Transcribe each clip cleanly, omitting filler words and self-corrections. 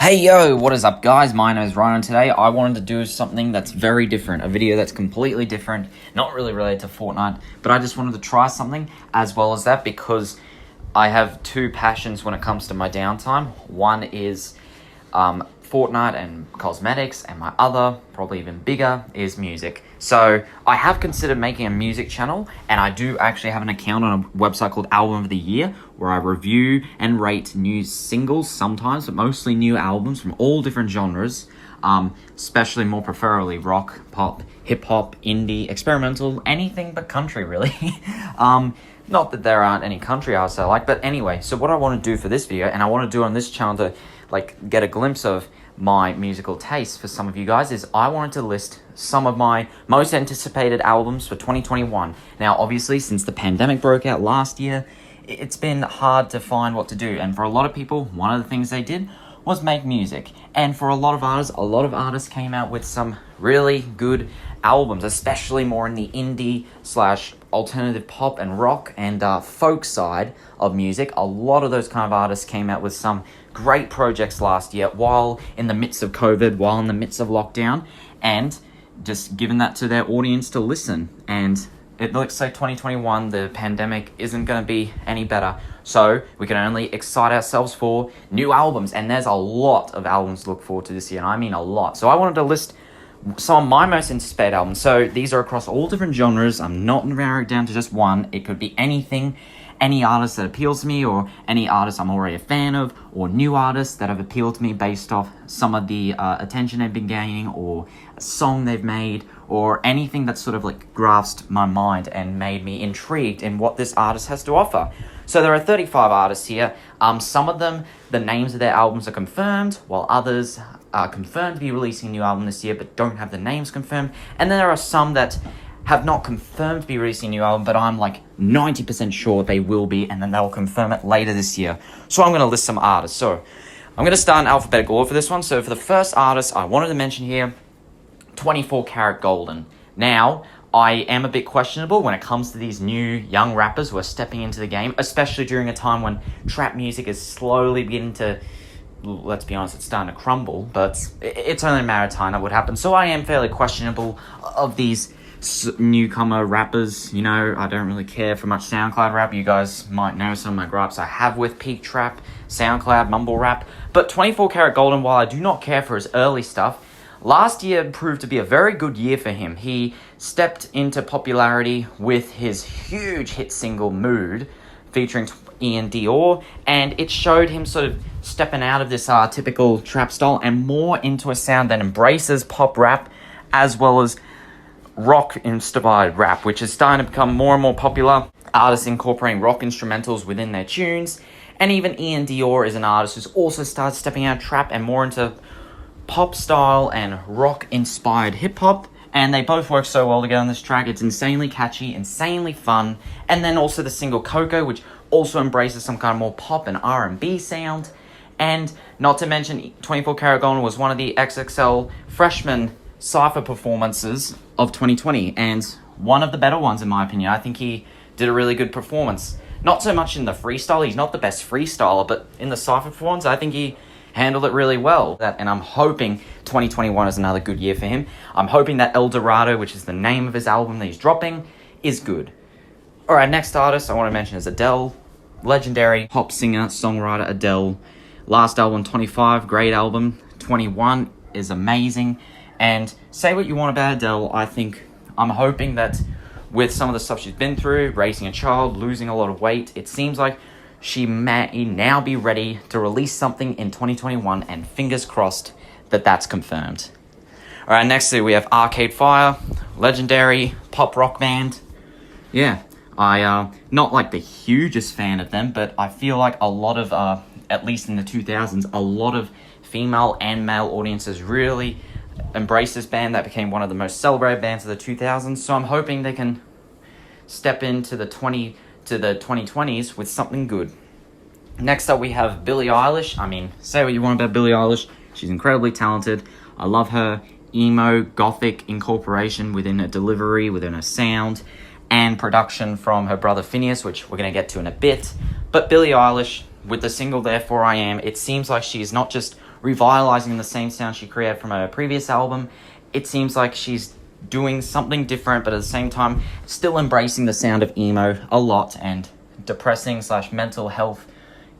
Hey yo, what is up guys? My name is Rhino and today I wanted to do something that's very different, a video that's completely different, not really related to Fortnite, but I just wanted to try something as well as that because I have two passions when it comes to my downtime. One is Fortnite and cosmetics, and my other, probably even bigger, is music. So I have considered making a music channel, and I do actually have an account on a website called Album of the Year, where I review and rate new singles sometimes, but mostly new albums from all different genres, especially more preferably rock, pop, hip-hop, indie, experimental, anything but country, really. Not that there aren't any country artists I like, but anyway, so what I want to do for this video, and I want to do on this channel to get a glimpse of my musical taste for some of you guys, is I wanted to list some of my most anticipated albums for 2021. Now, obviously, since the pandemic broke out last year, it's been hard to find what to do. And for a lot of people, one of the things they did was make music. And for a lot of artists came out with some really good albums, especially more in the indie / alternative pop and rock and folk side of music. A lot of those kind of artists came out with some great projects last year while in the midst of COVID, while in the midst of lockdown, and just given that to their audience to listen. And it looks like 2021, the pandemic isn't going to be any better. So we can only excite ourselves for new albums. And there's a lot of albums to look forward to this year, and I mean a lot. So I wanted to list some of my most anticipated albums. So these are across all different genres. I'm not narrowing it down to just one. It could be anything, any artist that appeals to me, or any artist I'm already a fan of, or new artists that have appealed to me based off some of the attention they've been gaining, or a song they've made, or anything that sort of grasped my mind and made me intrigued in what this artist has to offer. So there are 35 artists here. Some of them, the names of their albums are confirmed, while others are confirmed to be releasing a new album this year but don't have the names confirmed. And then there are some that have not confirmed to be releasing a new album, but I'm 90% sure they will be, and then they'll confirm it later this year. So I'm going to list some artists. So I'm going to start in alphabetical order for this one. So for the first artist I wanted to mention here, 24 Karat Golden. Now, I am a bit questionable when it comes to these new young rappers who are stepping into the game, especially during a time when trap music is slowly beginning to, let's be honest, it's starting to crumble, but it's only a matter of time that would happen. So I am fairly questionable of these newcomer rappers. You know, I don't really care for much SoundCloud rap. You guys might know some of my gripes I have with peak trap, SoundCloud, mumble rap. But 24 Karat Golden, while I do not care for his early stuff, last year proved to be a very good year for him. He stepped into popularity with his huge hit single Mood, featuring Ian Dior, and it showed him sort of stepping out of this typical trap style and more into a sound that embraces pop rap as well as rock-inspired rap, which is starting to become more and more popular. Artists incorporating rock instrumentals within their tunes, and even Ian Dior is an artist who's also started stepping out of trap and more into pop style and rock-inspired hip-hop, and they both work so well together on this track. It's insanely catchy, insanely fun, and then also the single Coco, which also embraces some kind of more pop and R&B sound. And not to mention, 24 Karat Golden was one of the XXL freshman cypher performances of 2020, and one of the better ones in my opinion. I think he did a really good performance. Not so much in the freestyle, he's not the best freestyler, but in the cypher performance, I think he handled it really well. And I'm hoping 2021 is another good year for him. I'm hoping that El Dorado, which is the name of his album that he's dropping, is good. Alright, next artist I want to mention is Adele. Legendary pop singer, songwriter Adele. Last album, 25, great album. 21 is amazing. And say what you want about Adele, I'm hoping that with some of the stuff she's been through, raising a child, losing a lot of weight, it seems like she may now be ready to release something in 2021, and fingers crossed that that's confirmed. Alright, next we have Arcade Fire, legendary pop rock band. Yeah, I not the hugest fan of them, but I feel like a lot of, at least in the 2000s, a lot of female and male audiences really embraced this band that became one of the most celebrated bands of the 2000s. So I'm hoping they can step into the 2020s with something good. Next up we have Billie Eilish. I mean, say what you want about Billie Eilish, she's incredibly talented. I love her emo gothic incorporation within her delivery, within her sound, and production from her brother Phineas, which we're going to get to in a bit. But Billie Eilish, with the single Therefore I Am, it seems like she's not just revitalizing the same sound she created from her previous album. It seems like she's doing something different, but at the same time, still embracing the sound of emo a lot and depressing / mental health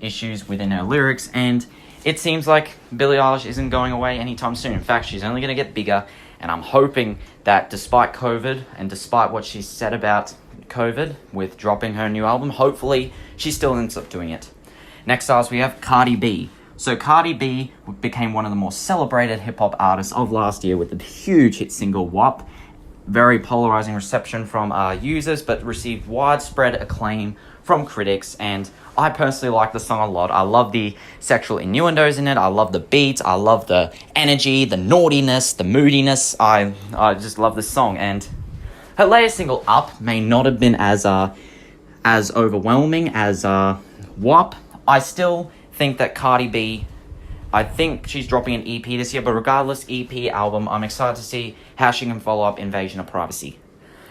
issues within her lyrics. And it seems like Billie Eilish isn't going away anytime soon. In fact, she's only going to get bigger. And I'm hoping that despite COVID and despite what she said about COVID with dropping her new album, hopefully she still ends up doing it. Next up, we have Cardi B. So Cardi B became one of the more celebrated hip-hop artists of last year with the huge hit single WAP. Very polarizing reception from users, but received widespread acclaim from critics, and I personally like the song a lot. I love the sexual innuendos in it. I love the beats. I love the energy, the naughtiness, the moodiness. I just love this song. And her latest single, Up, may not have been as overwhelming as WAP. I still think that Cardi B, I think she's dropping an EP this year, but regardless, EP, album, I'm excited to see how she can follow up Invasion of Privacy.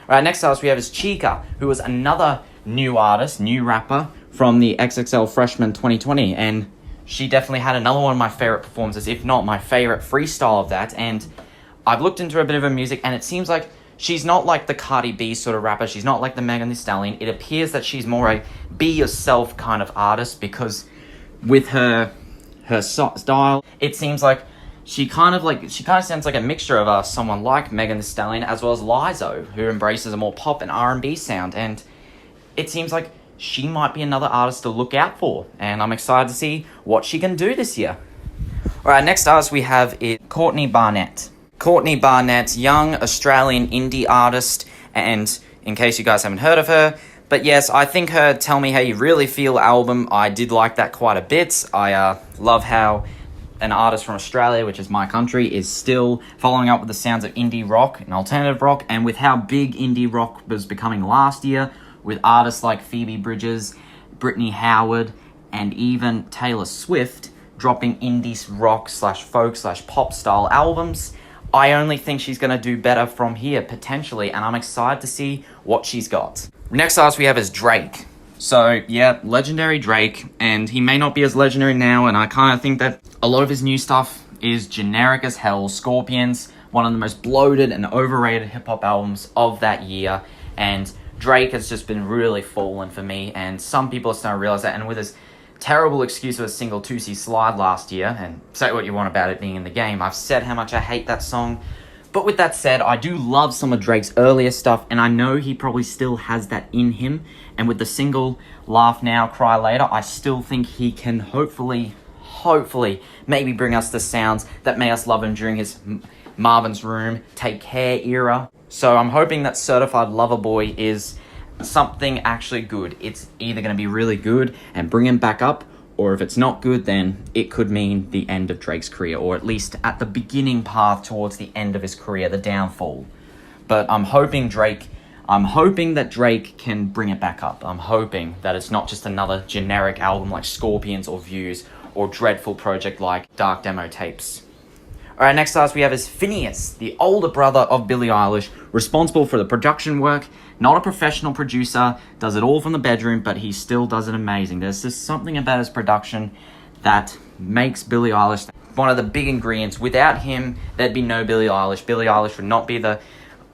Alright, next artist we have is Chica, who was another new artist, new rapper from the XXL Freshman 2020, and she definitely had another one of my favorite performances, if not my favorite freestyle of that. And I've looked into a bit of her music, and it seems like she's not like the Cardi B sort of rapper. She's not like the Megan Thee Stallion. It appears that she's more a be yourself kind of artist, because with her style, it seems like she kind of sounds like a mixture of someone like Megan Thee Stallion as well as Lizzo, who embraces a more pop and R&B sound. And it seems like she might be another artist to look out for, and I'm excited to see what she can do this year. Alright, next artist we have is Courtney Barnett. Courtney Barnett, young Australian indie artist, and in case you guys haven't heard of her, but yes, I think her Tell Me How You Really Feel album, I did like that quite a bit. I love how an artist from Australia, which is my country, is still following up with the sounds of indie rock and alternative rock, and with how big indie rock was becoming last year, with artists like Phoebe Bridgers, Brittany Howard, and even Taylor Swift dropping indie rock / folk / pop style albums. I only think she's going to do better from here, potentially, and I'm excited to see what she's got. Next artist we have is Drake. So, yeah, legendary Drake, and he may not be as legendary now, and I kind of think that a lot of his new stuff is generic as hell. Scorpions, one of the most bloated and overrated hip-hop albums of that year, and Drake has just been really fallen for me, and some people are starting to realize that, and with his terrible excuse of a single 2C Slide last year, and say what you want about it being in the game, I've said how much I hate that song. But with that said, I do love some of Drake's earlier stuff, and I know he probably still has that in him. And with the single Laugh Now, Cry Later, I still think he can hopefully, maybe bring us the sounds that made us love him during his Marvin's Room, Take Care era. So I'm hoping that Certified Lover Boy is something actually good. It's either going to be really good and bring him back up, or if it's not good, then it could mean the end of Drake's career, or at least at the beginning path towards the end of his career, the downfall. But I'm hoping that Drake can bring it back up. I'm hoping that it's not just another generic album like Scorpions or Views, or dreadful project like Dark Demo Tapes. Alright, next artist we have is Phineas, the older brother of Billie Eilish, responsible for the production work. Not a professional producer, does it all from the bedroom, but he still does it amazing. There's just something about his production that makes Billie Eilish one of the big ingredients. Without him, there'd be no Billie Eilish. Billie Eilish would not be the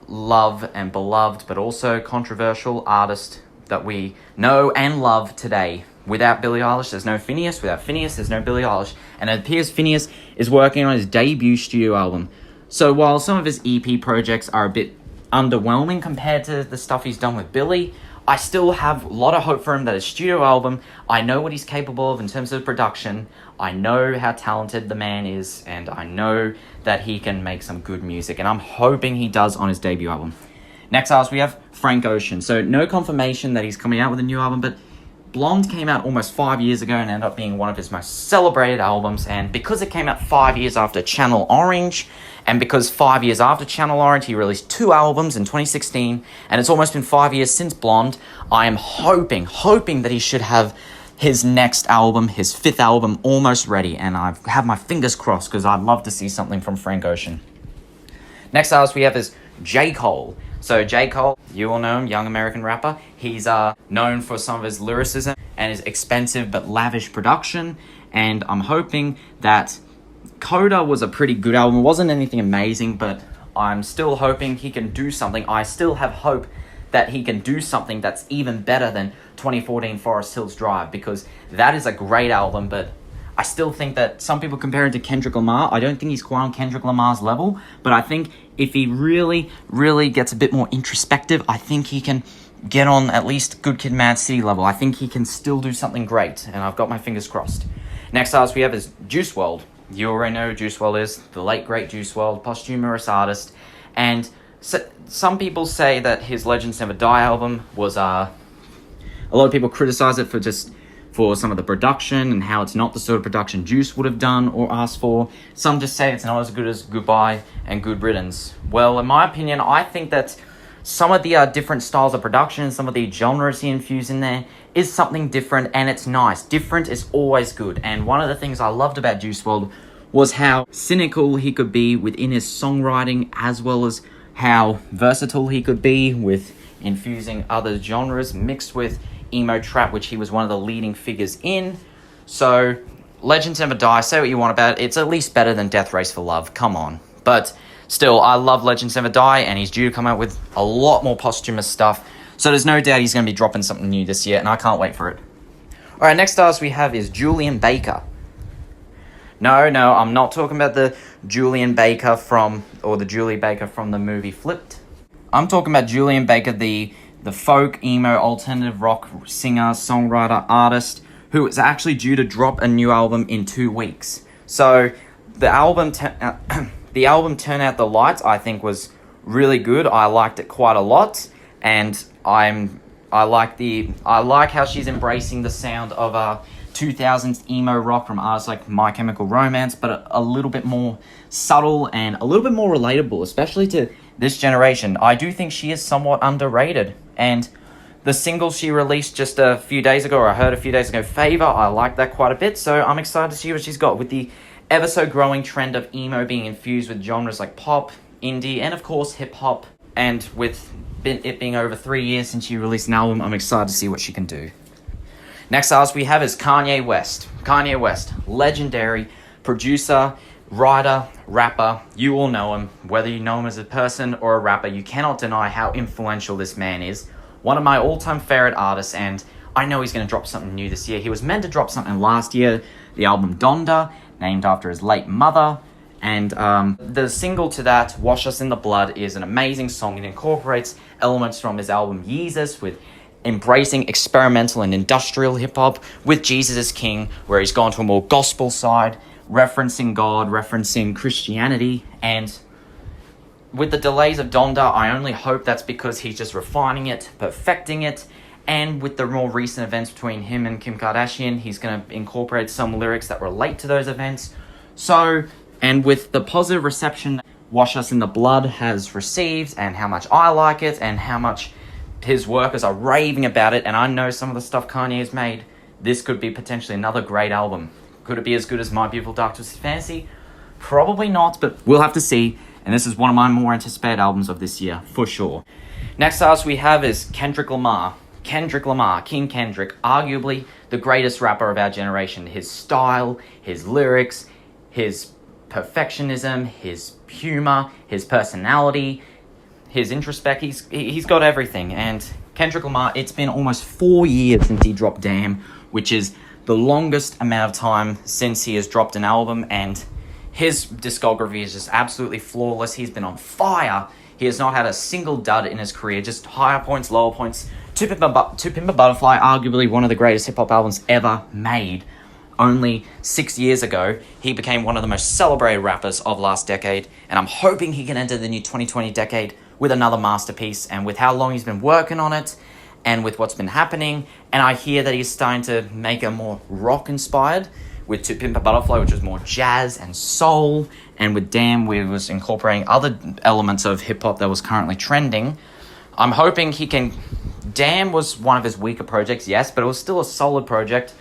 loved and beloved, but also controversial artist that we know and love today. Without Billie Eilish, there's no Phineas. Without Phineas, there's no Billie Eilish. And it appears Phineas is working on his debut studio album. So while some of his EP projects are a bit underwhelming compared to the stuff he's done with Billie, I still have a lot of hope for him that his studio album, I know what he's capable of in terms of production, I know how talented the man is, and I know that he can make some good music, and I'm hoping he does on his debut album. Next artist, we have Frank Ocean. So no confirmation that he's coming out with a new album, but Blonde came out almost 5 years ago and ended up being one of his most celebrated albums, and because it came out 5 years after Channel Orange, and because 5 years after Channel Orange he released 2 albums in 2016, and it's almost been 5 years since Blonde, I am hoping that he should have his next album, his 5th album, almost ready, and I have my fingers crossed because I'd love to see something from Frank Ocean. Next artist we have is J. Cole. So J. Cole, you all know him, young American rapper. He's known for some of his lyricism and his expensive but lavish production, and I'm hoping that Coda was a pretty good album. It wasn't anything amazing, but I'm still hoping he can do something. I still have hope that he can do something that's even better than 2014 Forest Hills Drive, because that is a great album, but I still think that some people compare it to Kendrick Lamar. I don't think he's quite on Kendrick Lamar's level, but I think if he really, really gets a bit more introspective, I think he can get on at least Good Kid, Mad City level. I think he can still do something great, and I've got my fingers crossed. Next artist we have is Juice WRLD. You already know who Juice WRLD is, the late great Juice WRLD, posthumous artist, and some people say that his Legends Never Die album was, a lot of people criticize it for some of the production and how it's not the sort of production Juice would have done or asked for. Some just say it's not as good as Goodbye and Good Riddance. Well, in my opinion, I think that some of the different styles of production, some of the genres he infused in there is something different, and it's nice. Different is always good, and one of the things I loved about Juice WRLD was how cynical he could be within his songwriting, as well as how versatile he could be with infusing other genres mixed with emo trap, which he was one of the leading figures in. So Legends Never Die, say what you want about it, it's at least better than Death Race for Love, come on. But still, I love Legends Never Die, and he's due to come out with a lot more posthumous stuff, so there's no doubt he's going to be dropping something new this year, and I can't wait for it. Alright, next artist we have is Julian Baker. No, I'm not talking about the Julian Baker the Julie Baker from the movie Flipped. I'm talking about Julian Baker, the folk, emo, alternative rock singer, songwriter, artist, who is actually due to drop a new album in 2 weeks. So, the album Turn Out the Lights, I think, was really good. I liked it quite a lot, and I like how she's embracing the sound of 2000s emo rock from artists like My Chemical Romance, but a little bit more subtle and a little bit more relatable, especially to this generation. I do think she is somewhat underrated, and the single she released just a few days ago, or I heard a few days ago, Favor, I like that quite a bit, so I'm excited to see what she's got with the ever so growing trend of emo being infused with genres like pop, indie, and of course hip-hop, and with it being over 3 years since she released an album, I'm excited to see what she can do. Next artist we have is Kanye West. Kanye West, legendary producer, writer, rapper. You all know him. Whether you know him as a person or a rapper, you cannot deny how influential this man is. One of my all-time favorite artists, and I know he's going to drop something new this year. He was meant to drop something last year, the album Donda, named after his late mother. And the single to that, Wash Us in the Blood, is an amazing song. It incorporates elements from his album Yeezus, with embracing experimental and industrial hip-hop, with Jesus is King, where he's gone to a more gospel side, referencing God, referencing Christianity. And with the delays of Donda, I only hope that's because he's just refining it, perfecting it. And with the more recent events between him and Kim Kardashian, he's going to incorporate some lyrics that relate to those events. So, and with the positive reception Wash Us in the Blood has received, and how much I like it, and how much his workers are raving about it, and I know some of the stuff Kanye has made, this could be potentially another great album. Could it be as good as My Beautiful Dark Twisted Fantasy? Probably not, but we'll have to see. And this is one of my more anticipated albums of this year, for sure. Next artist we have is Kendrick Lamar. Kendrick Lamar, King Kendrick, arguably the greatest rapper of our generation. His style, his lyrics, his perfectionism, his humor, his personality, his introspect, he's got everything. And Kendrick Lamar, it's been almost 4 years since he dropped Damn, which is the longest amount of time since he has dropped an album, and his discography is just absolutely flawless. He's been on fire. He has not had a single dud in his career, just higher points, lower points. To Pimp a Butterfly, arguably one of the greatest hip-hop albums ever made. Only 6 years ago, he became one of the most celebrated rappers of last decade, and I'm hoping he can enter the new 2020 decade with another masterpiece. And with how long he's been working on it, and with what's been happening, and I hear that he's starting to make a more rock-inspired, with To Pimp a Butterfly, which was more jazz and soul, and with Damn, we was incorporating other elements of hip-hop that was currently trending. I'm hoping he can... Damn was one of his weaker projects, yes, but it was still a solid project.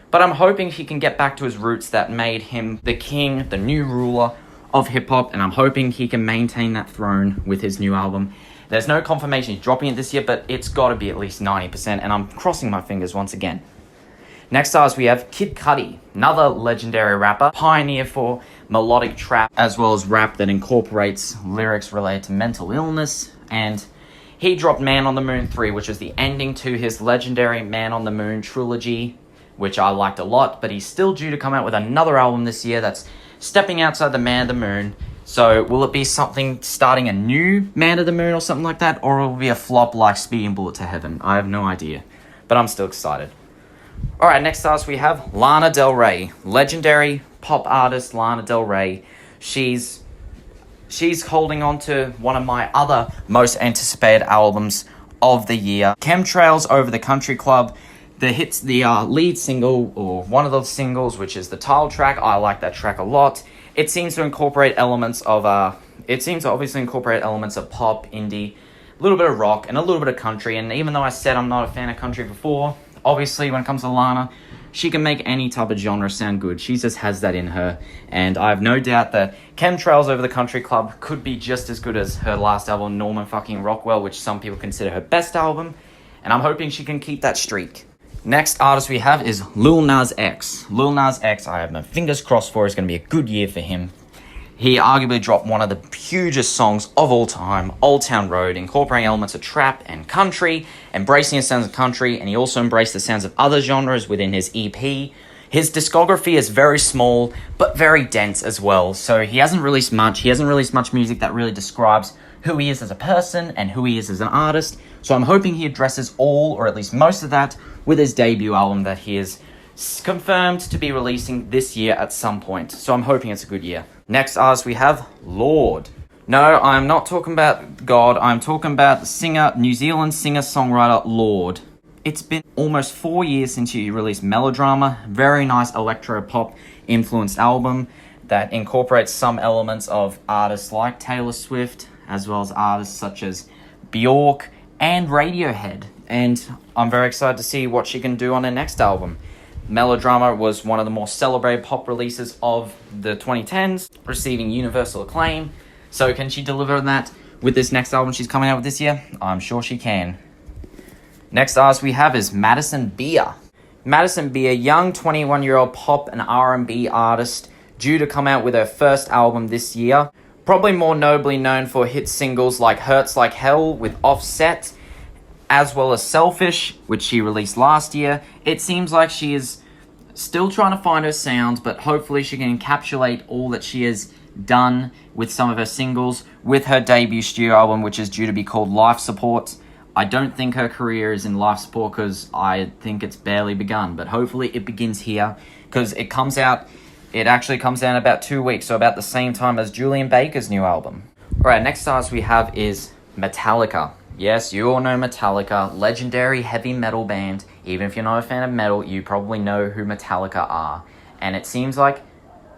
But I'm hoping he can get back to his roots that made him the king, the new ruler of hip-hop, and I'm hoping he can maintain that throne with his new album. There's no confirmation he's dropping it this year, but it's got to be at least 90%, and I'm crossing my fingers once again. Next artist we have Kid Cudi, another legendary rapper, pioneer for melodic trap, as well as rap that incorporates lyrics related to mental illness. And he dropped Man on the Moon 3, which is the ending to his legendary Man on the Moon trilogy, which I liked a lot, but he's still due to come out with another album this year that's stepping outside the Man of the Moon. So will it be something starting a new Man of the Moon or something like that, or will it be a flop like Speeding Bullet to Heaven? I have no idea, but I'm still excited. Alright, next artist we have Lana Del Rey. Legendary pop artist Lana Del Rey. She's holding on to one of my other most anticipated albums of the year, Chemtrails Over the Country Club. The lead single, or one of those singles, which is the title track. I like that track a lot. It seems to incorporate elements of obviously incorporate elements of pop, indie, a little bit of rock, and a little bit of country. And even though I said I'm not a fan of country before, obviously when it comes to Lana, she can make any type of genre sound good. She just has that in her. And I have no doubt that Chemtrails Over the Country Club could be just as good as her last album, Norman fucking Rockwell, which some people consider her best album. And I'm hoping she can keep that streak. Next artist we have is Lil Nas X. Lil Nas X, I have my fingers crossed for, is going to be a good year for him. He arguably dropped one of the hugest songs of all time, Old Town Road, incorporating elements of trap and country, embracing the sounds of country, and he also embraced the sounds of other genres within his EP. His discography is very small, but very dense as well, so he hasn't released much. He hasn't released much music that really describes who he is as a person and who he is as an artist, so I'm hoping he addresses all, or at least most of that, with his debut album that he is confirmed to be releasing this year at some point. So I'm hoping it's a good year. Next artist we have Lorde. No, I'm not talking about God. I'm talking about New Zealand singer-songwriter Lorde. It's been almost 4 years since he released Melodrama. Very nice electro-pop influenced album that incorporates some elements of artists like Taylor Swift, as well as artists such as Bjork and Radiohead. And I'm very excited to see what she can do on her next album. Melodrama was one of the more celebrated pop releases of the 2010s, receiving universal acclaim. So can she deliver on that with this next album she's coming out with this year? I'm sure she can. Next artist we have is Madison Beer. Madison Beer, young 21-year-old pop and R&B artist, due to come out with her first album this year. Probably more notably known for hit singles like Hurts Like Hell with Offset, as well as Selfish, which she released last year. It seems like she is still trying to find her sound, but hopefully she can encapsulate all that she has done with some of her singles with her debut studio album, which is due to be called Life Support. I don't think her career is in life support because I think it's barely begun, but hopefully it begins here because it actually comes out in about 2 weeks, so about the same time as Julian Baker's new album. Alright, next artist we have is Metallica. Yes, you all know Metallica, legendary heavy metal band. Even if you're not a fan of metal, you probably know who Metallica are. And it seems like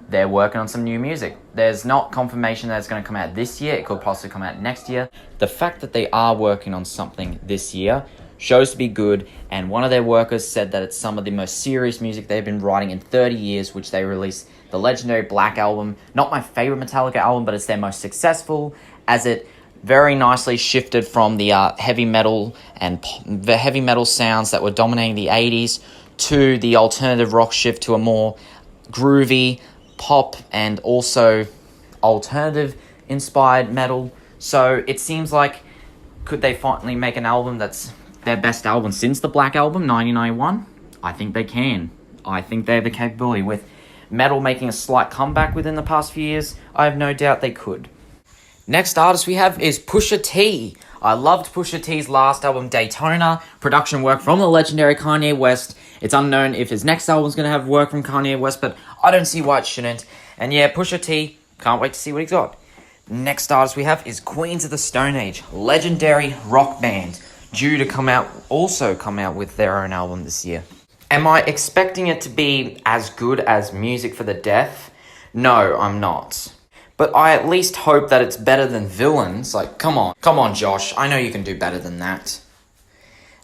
they're working on some new music. There's not confirmation that it's going to come out this year. It could possibly come out next year. The fact that they are working on something this year shows to be good. And one of their workers said that it's some of the most serious music they've been writing in 30 years, which they released the legendary Black Album. Not my favorite Metallica album, but it's their most successful, as it very nicely shifted from the heavy metal and the heavy metal sounds that were dominating the 80s to the alternative rock shift to a more groovy pop and also alternative inspired metal. So it seems like, could they finally make an album that's their best album since the Black Album, 1991? I think they can. I think they have the capability. With metal making a slight comeback within the past few years, I have no doubt they could. Next artist we have is Pusha T. I loved Pusha T's last album, Daytona. Production work from the legendary Kanye West. It's unknown if his next album's going to have work from Kanye West, but I don't see why it shouldn't. And yeah, Pusha T, can't wait to see what he's got. Next artist we have is Queens of the Stone Age. Legendary rock band. Due to come out with their own album this year. Am I expecting it to be as good as Music for the Deaf? No, I'm not. But I at least hope that it's better than Villains. Like, come on, Josh. I know you can do better than that.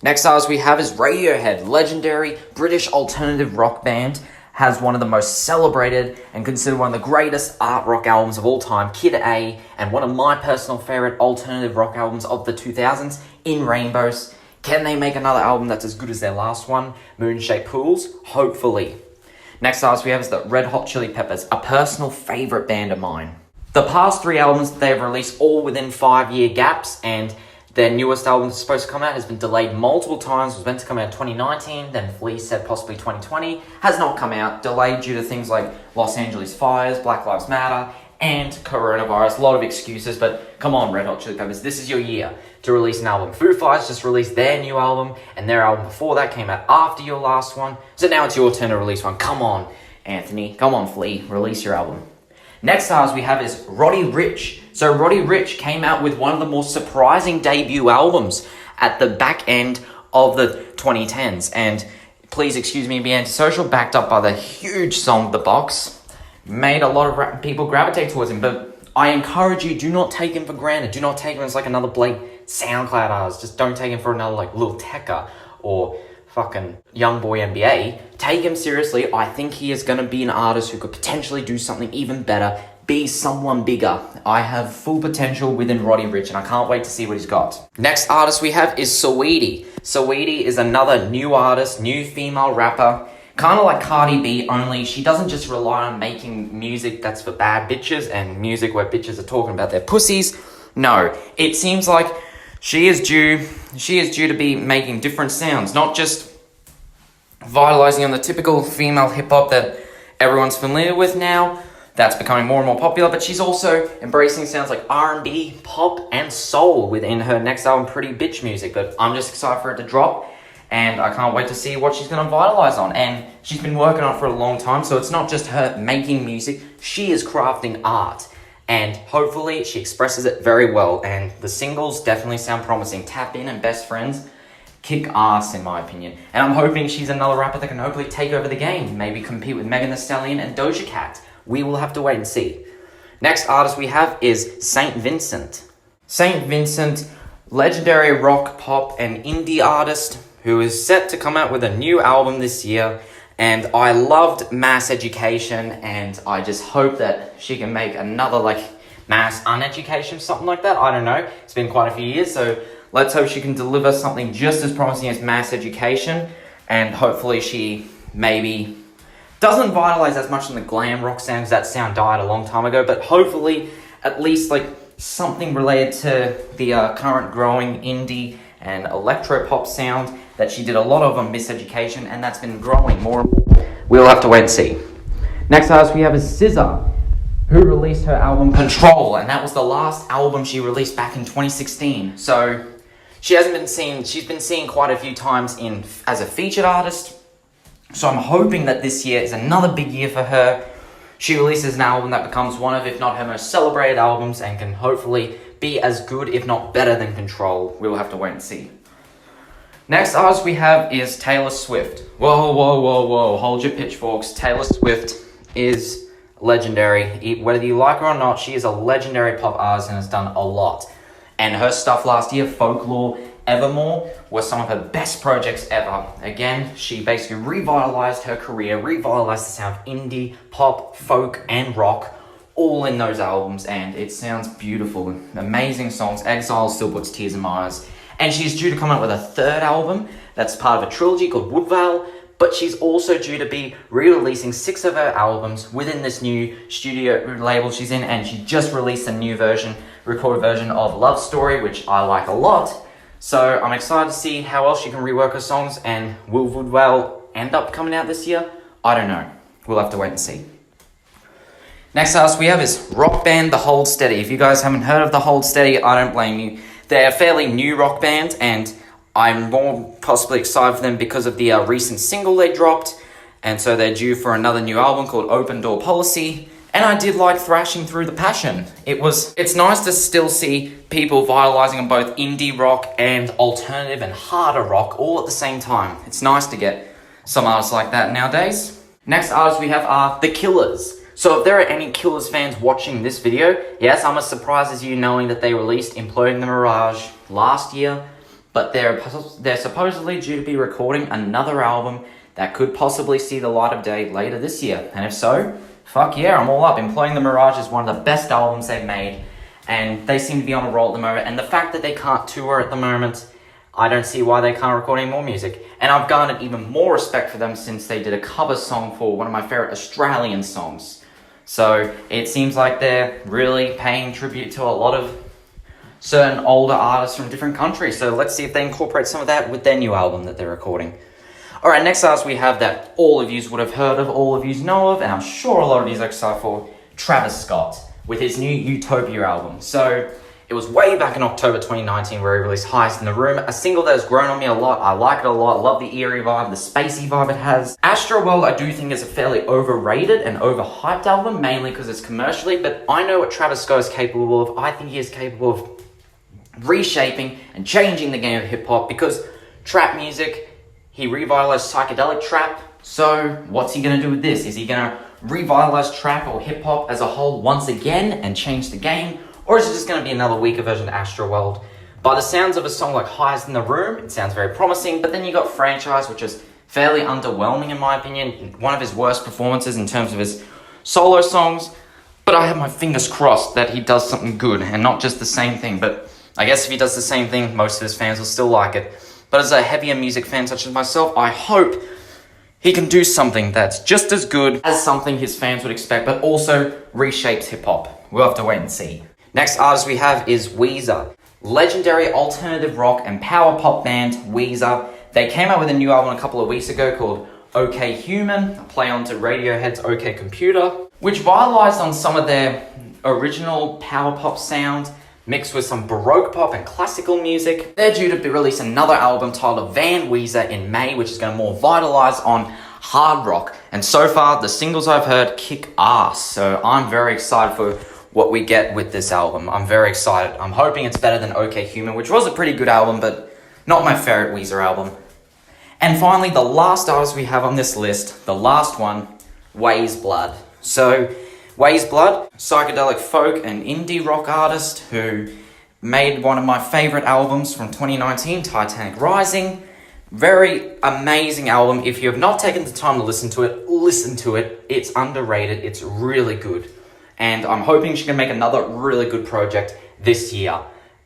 Next artist we have is Radiohead. Legendary British alternative rock band. Has one of the most celebrated and considered one of the greatest art rock albums of all time, Kid A, and one of my personal favorite alternative rock albums of the 2000s, In Rainbows. Can they make another album that's as good as their last one, Moon-Shaped Pools? Hopefully. Next artist we have is the Red Hot Chili Peppers, a personal favourite band of mine. The past 3 albums that they've released all within 5-year gaps, and their newest album that's supposed to come out has been delayed multiple times. It was meant to come out in 2019, then Flea said possibly 2020. Has not come out, delayed due to things like Los Angeles fires, Black Lives Matter, and coronavirus. A lot of excuses, but come on, Red Hot Chili Peppers, this is your year to release an album. Foo Fighters just released their new album, and their album before that came out after your last one. So now it's your turn to release one. Come on, Anthony. Come on, Flea. Release your album. Next artist we have is Roddy Rich. So Roddy Rich came out with one of the more surprising debut albums at the back end of the 2010s. And Please Excuse Me, Be Antisocial, backed up by the huge song The Box, made a lot of people gravitate towards him. But I encourage you, do not take him for granted. Do not take him as like another Blake SoundCloud artist. Just don't take him for another like Lil Tecca or fucking Young Boy NBA. Take him seriously. I think he is going to be an artist who could potentially do something even better, be someone bigger. I have full potential within Roddy Rich, and I can't wait to see what he's got. Next artist we have is Saweetie. Saweetie is another new artist, new female rapper, kind of like Cardi B, only she doesn't just rely on making music that's for bad bitches and music where bitches are talking about their pussies. No, it seems like she is due to be making different sounds, not just vitalizing on the typical female hip-hop that everyone's familiar with now. That's becoming more and more popular, but she's also embracing sounds like R&B, pop, and soul within her next album, Pretty Bitch Music. But I'm just excited for it to drop, and I can't wait to see what she's going to vitalize on. And she's been working on it for a long time, so it's not just her making music, she is crafting art. And hopefully she expresses it very well, and the singles definitely sound promising. Tap In and Best Friends kick ass in my opinion. And I'm hoping she's another rapper that can hopefully take over the game, maybe compete with Megan Thee Stallion and Doja Cat. We will have to wait and see. Next artist we have is Saint Vincent. Saint Vincent, legendary rock, pop, and indie artist who is set to come out with a new album this year. And I loved Mass Education, and I just hope that she can make another like Mass Uneducation, something like that. I don't know. It's been quite a few years, so let's hope she can deliver something just as promising as Mass Education. And hopefully she maybe doesn't vitalize as much in the glam rock sound, because that sound died a long time ago. But hopefully at least like something related to the current growing indie and electro-pop sound that she did a lot of on Miseducation, and that's been growing more and more. We'll have to wait and see. Next artist we have is SZA, who released her album Control, and that was the last album she released back in 2016. So she hasn't been seen, she's been seen quite a few times as a featured artist. So I'm hoping that this year is another big year for her. She releases an album that becomes one of, if not her most celebrated albums, and can hopefully be as good, if not better than Control. We'll have to wait and see. Next artist we have is Taylor Swift. Whoa, hold your pitchforks. Taylor Swift is legendary. Whether you like her or not, she is a legendary pop artist and has done a lot. And her stuff last year, Folklore, Evermore, were some of her best projects ever. Again, she basically revitalized her career, revitalized the sound of indie, pop, folk, and rock, all in those albums, and it sounds beautiful. Amazing songs. Exile still puts tears in my eyes. And she's due to come out with a third album that's part of a trilogy called Woodvale, but she's also due to be re-releasing 6 of her albums within this new studio label she's in, and she just released a new version, recorded version of Love Story, which I like a lot. So I'm excited to see how else she can rework her songs, and will Woodvale end up coming out this year? I don't know. We'll have to wait and see. Next artist we have is rock band The Hold Steady. If you guys haven't heard of The Hold Steady, I don't blame you. They're a fairly new rock band, and I'm more possibly excited for them because of the recent single they dropped, and so they're due for another new album called Open Door Policy. And I did like Thrashing Through the Passion. It's nice to still see people vitalizing on both indie rock and alternative and harder rock all at the same time. It's nice to get some artists like that nowadays. Next artists we have are The Killers. So if there are any Killers fans watching this video, yes, I'm as surprised as you knowing that they released Imploding the Mirage last year, but they're supposedly due to be recording another album that could possibly see the light of day later this year. And if so, fuck yeah, I'm all up. Imploding the Mirage is one of the best albums they've made, and they seem to be on a roll at the moment. And the fact that they can't tour at the moment I don't see why they can't record any more music. And I've garnered even more respect for them since they did a cover song for one of my favorite Australian songs. So it seems like they're really paying tribute to a lot of certain older artists from different countries. So let's see if they incorporate some of that with their new album that they're recording. Alright, next artist we have that all of you would have heard of, all of you know of, and I'm sure a lot of you are excited for, Travis Scott, with his new Utopia album. So it was way back in October 2019 where he released Highest in the Room, a single that has grown on me a lot. I like it a lot, love the eerie vibe, the spacey vibe it has. Astroworld I do think is a fairly overrated and overhyped album, mainly because it's commercially, but I know what Travis Scott is capable of. I think he is capable of reshaping and changing the game of hip-hop, because trap music, he revitalized psychedelic trap. So what's he going to do with this? Is he going to revitalize trap or hip-hop as a whole once again and change the game? Or is it just going to be another weaker version of Astroworld? By the sounds of a song like Highest in the Room, it sounds very promising, but then you got Franchise, which is fairly underwhelming in my opinion. One of his worst performances in terms of his solo songs. But I have my fingers crossed that he does something good and not just the same thing. But I guess if he does the same thing, most of his fans will still like it. But as a heavier music fan such as myself, I hope he can do something that's just as good as something his fans would expect, but also reshapes hip-hop. We'll have to wait and see. Next artist we have is Weezer. Legendary alternative rock and power pop band Weezer. They came out with a new album a couple of weeks ago called OK Human, a play on to Radiohead's OK Computer, which vitalized on some of their original power pop sound, mixed with some baroque pop and classical music. They're due to release another album titled Van Weezer in May, which is going to more vitalize on hard rock. And so far, the singles I've heard kick ass. So I'm very excited for what we get with this album. I'm very excited. I'm hoping it's better than OK Human, which was a pretty good album, but not my favorite Weezer album. And finally, the last artist we have on this list, the last one, Ways Blood. So Ways Blood, psychedelic folk and indie rock artist who made one of my favorite albums from 2019, Titanic Rising. Very amazing album. If you have not taken the time to listen to it, listen to it. It's underrated. It's really good. And I'm hoping she can make another really good project this year.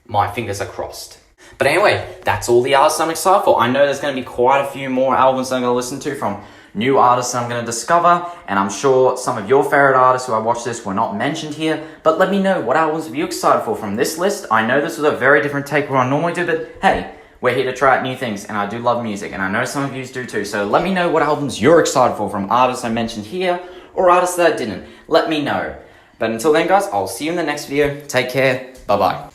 My fingers are crossed. But anyway, that's all the artists I'm excited for. I know there's going to be quite a few more albums I'm going to listen to from new artists I'm going to discover, and I'm sure some of your favorite artists who I watched this were not mentioned here, but let me know, what albums are you excited for from this list? I know this was a very different take from what I normally do, but hey, we're here to try out new things, and I do love music, and I know some of you do too, so let me know what albums you're excited for from artists I mentioned here, or artists that I didn't. Let me know. But until then guys, I'll see you in the next video. Take care. Bye-bye.